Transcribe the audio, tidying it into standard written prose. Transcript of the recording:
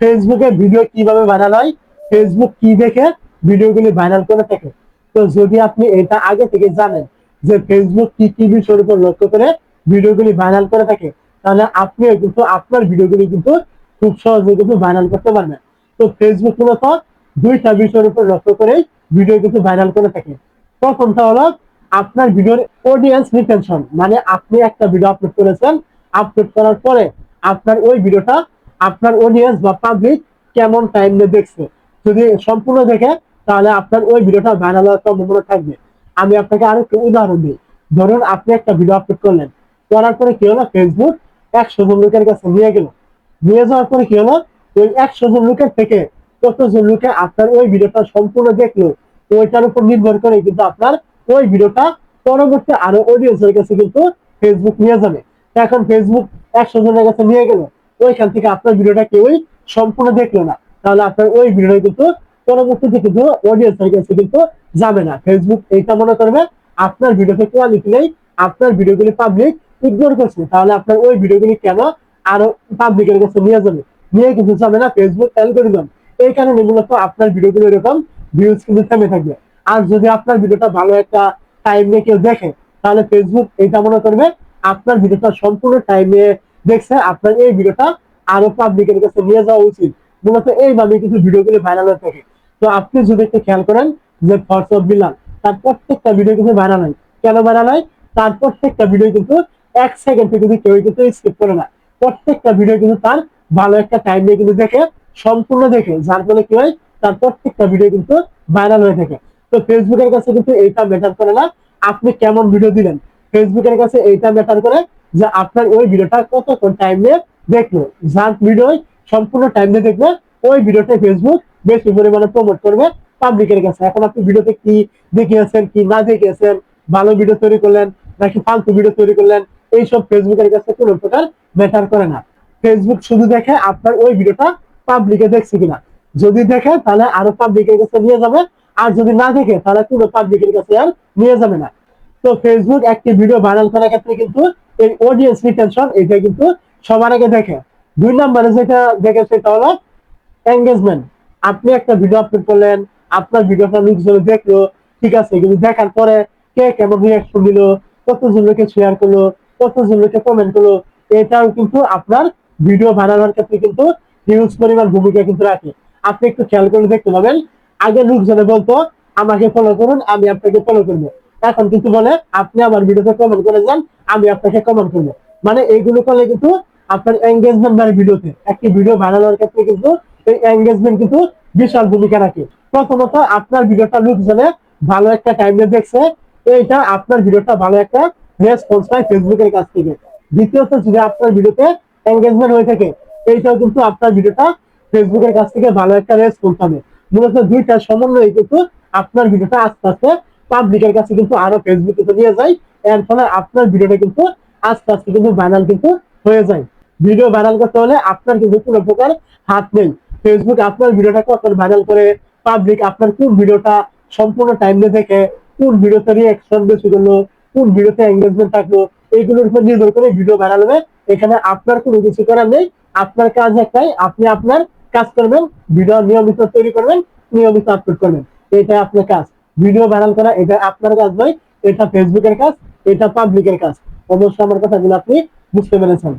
ফেসবুকে ভিডিও কিভাবে ভাইরাল হয়, ফেসবুক কি দেখে ভিডিওগুলি ভাইরাল করে থাকে। তো যদি আপনি এটা আগে থেকে জানেন যে ফেসবুক কি কি বিষয়ের উপর লক্ষ্য করে ভিডিওগুলি ভাইরাল করে থাকে, তাহলে আপনিও কিন্তু আপনার ভিডিওগুলি কিন্তু খুব সহজে কিন্তু ভাইরাল করতে পারবেন। তো ফেসবুক মূলত দুইটা বিষয়ের উপর লক্ষ্য করেই ভিডিও কিন্তু ভাইরাল করে থাকে। প্রথমটা হলো আপনার ভিডিওর অডিয়েন্স রিটেনশন, মানে আপনি একটা ভিডিও আপলোড করেছেন, আপলোড করার পরে আপনার ওই ভিডিওটা আপনার অডিয়েন্স বা পাবলিক কেমন টাইম নিয়ে দেখছে। যদি সম্পূর্ণ দেখে তাহলে আপনার ওই ভিডিওটা ভাইরাল হওয়ার সম্ভাবনা থাকবে। আমি আপনাকে আরো একটু উদাহরণ দিই। ধরুন আপনি একটা ভিডিও আপলোড করলেন, করার পরে কি হলো, ফেসবুক 100 জন লোকের কাছে নিয়ে গেল। নিয়ে যাওয়ার পরে কি হলো, ওই 100 জন লোকের থেকে কতজন লোকে আপনার ওই ভিডিওটা সম্পূর্ণ দেখলো, ওইটার উপর নির্ভর করে কিন্তু আপনার ওই ভিডিওটা পরবর্তী আরো অডিয়েন্সের কাছে কিন্তু ফেসবুক নিয়ে যাবে। এখন ফেসবুক 100 জনের কাছে নিয়ে গেল, ওইখান থেকে আপনার ভিডিওটা কেউই সম্পূর্ণ দেখলো না, তাহলে আপনার ওই ভিডিওটা কিন্তু পরবর্তীতে কিন্তু অডিয়েন্সের কাছে কিন্তু যাবে না। ফেসবুক এইটা মনে করবে আপনার ভিডিওতে কোয়ালিটি নেই, আপনার ভিডিওগুলি পাবলিক ইগনোর করছে, তাহলে আপনার ওই ভিডিওগুলি কেন আরো পাবলিকের কাছে নিয়ে যাবে, নিয়ে কিন্তু যাবে না। ফেসবুক অ্যালগরিদম এই কারণে মূলত আপনার ভিডিওগুলো এরকম ভিউজ কিন্তু থেমে থাকবে। আর যদি আপনার ভিডিওটা ভালো একটা টাইম নিয়ে কেউ দেখে, তাহলে ফেসবুক এটা মনে করবে আপনার ভিডিওটা সম্পূর্ণ টাইম নিয়ে দেখছে, আপনার এই ভিডিওটা আরো পাবলিকের কাছে নিয়ে যাওয়া উচিত। মূলত এইভাবে কিন্তু ভিডিওগুলো ভাইরাল হয়ে থাকে। তো আপনি যদি একটু খেয়াল করেন যে হোয়াটসঅ্যাপ বিলাল, তার প্রত্যেকটা ভিডিও কিন্তু ভাইরাল হয়। কেন ভাইরাল হয়? তার প্রত্যেকটা ভিডিও কিন্তু 1 সেকেন্ড কিন্তু কেউ কিন্তু স্কিপ করে না। প্রত্যেকটা ভিডিও কিন্তু তার ভালো একটা টাইম নিয়ে কিন্তু দেখে, সম্পূর্ণ দেখে, যার ফলে কি হয়, তার প্রত্যেকটা ভিডিও কিন্তু ভাইরাল হয়ে থাকে। তো ফেসবুকের কাছে কিন্তু এইটা ম্যাটার করে না আপনি কেমন ভিডিও দিলেন, ফেসবুকের কাছে এইটা ম্যাটার করে যে আপনার ওই ভিডিওটা কতক্ষণ টাইম নিয়ে দেখলো। যার ভিডিও সম্পূর্ণ টাইম নিয়ে দেখবে, ওই ভিডিওটা ফেসবুক বেশি পরিমাণে প্রমোট করবে পাবলিকের কাছে। এখন আপনি ভিডিওতে কি দেখিয়েছেন কি না দেখিয়েছেন, ভালো ভিডিও তৈরি করলেন নাকি ফালতু ভিডিও তৈরি করলেন, এইসব ফেসবুকের কাছে কোনো প্রকার ম্যাটার করে না। ফেসবুক শুধু দেখে আপনার ওই ভিডিওটা পাবলিকে দেখছে কিনা। যদি দেখে তাহলে আরো পাবলিকের কাছে নিয়ে যাবে, আর যদি না দেখে তাহলে কোনো পাবলিকের কাছে আর নিয়ে যাবে না। তো ফেসবুক একটি ভিডিও ভাইরাল করার ক্ষেত্রে কিন্তু এই অডিয়েন্স রিটেনশন এটা কিন্তু সবার আগে দেখে। 2 নম্বরে যেটা দেখে সেটা হলো এঙ্গেজমেন্ট। আপনি একটা ভিডিও আপলোড করলেন, আপনার ভিডিওটা লোকজন দেখলো, ঠিক আছে, কিন্তু দেখার পরে কে কেমন রিয়াকশন দিল, কতজন লোকে শেয়ার করলো, কতজন লোকে কমেন্ট করলো, এটাও কিন্তু আপনার ভিডিও ভাইরাল হওয়ার ক্ষেত্রে কিন্তু হিউজ পরিমাণ ভূমিকা কিন্তু রাখে। আপনি একটু খেয়াল করে দেখতে পাবেন, আগে লোকজনে বলতো আমাকে ফলো করুন, আমি আপনাকে ফলো করবো। এখন কিন্তু বলে আপনি আমার ভিডিওতে কমেন্ট করে যান, আমি আপনাকে কমেন্ট করবো। মানে এইগুলো করলে কিন্তু আপনার এঙ্গেজমেন্ট বাড়ে। ভিডিওতে একটি ভিডিও ভাইরাল হওয়ার ক্ষেত্রে কিন্তু এই এঙ্গেজমেন্ট কিন্তু বিশাল ভূমিকা রাখে। প্রথমত আপনার ভিডিওটা লোকজনে ভালো একটা টাইমে দেখছে, এইটা আপনার ভিডিওটা ভালো একটা রেসপন্স পায় ফেসবুকের কাছ থেকে। দ্বিতীয়ত যদি আপনার ভিডিওতে এঙ্গেজমেন্ট হয়ে থাকে, এইটাও কিন্তু আপনার ভিডিওটা ফেসবুকের কাছ থেকে ভালো একটা রেসপন্স পাবে। মূলত দুইটা সমন্বয়ে কিন্তু আপনার ভিডিওটা আস্তে আস্তে পাবলিকের কাছে কিন্তু আরো ফেসবুকে নিয়ে যায়। এর ফলে আপনার ভিডিওটা কিন্তু আস্তে আস্তে কিন্তু ভাইরাল কিন্তু হয়ে যায়। ভিডিও ভাইরাল করতে হলে আপনার কিন্তু কোনো প্রকার হাত নেই। ফেসবুক আপনার ভিডিওটা কখন ভাইরাল করে, পাবলিক আপনার কোন ভিডিওটা সম্পূর্ণ টাইম দিয়ে দেখে, কোন ভিডিওতে রিঅ্যাকশন বেশি করলো, কোন ভিডিওতে এঙ্গেজমেন্ট থাকলো, এইগুলোর উপর নির্ভর করে ভিডিও ভাইরাল হবে। এখানে আপনার কোনো কিছু করার নেই। আপনার কাজ একটাই, আপনি আপনার কাজ করবেন, ভিডিও নিয়মিত তৈরি করবেন, নিয়মিত আপলোড করবেন, এটাই আপনার কাজ। ভিডিও ভাইরাল করা এটা আপনার কাজ নয়, এটা ফেসবুকের কাজ, এটা পাবলিকের কাজ। অবশ্যই আমার কথাগুলো আপনি বুঝতে পেরেছেন।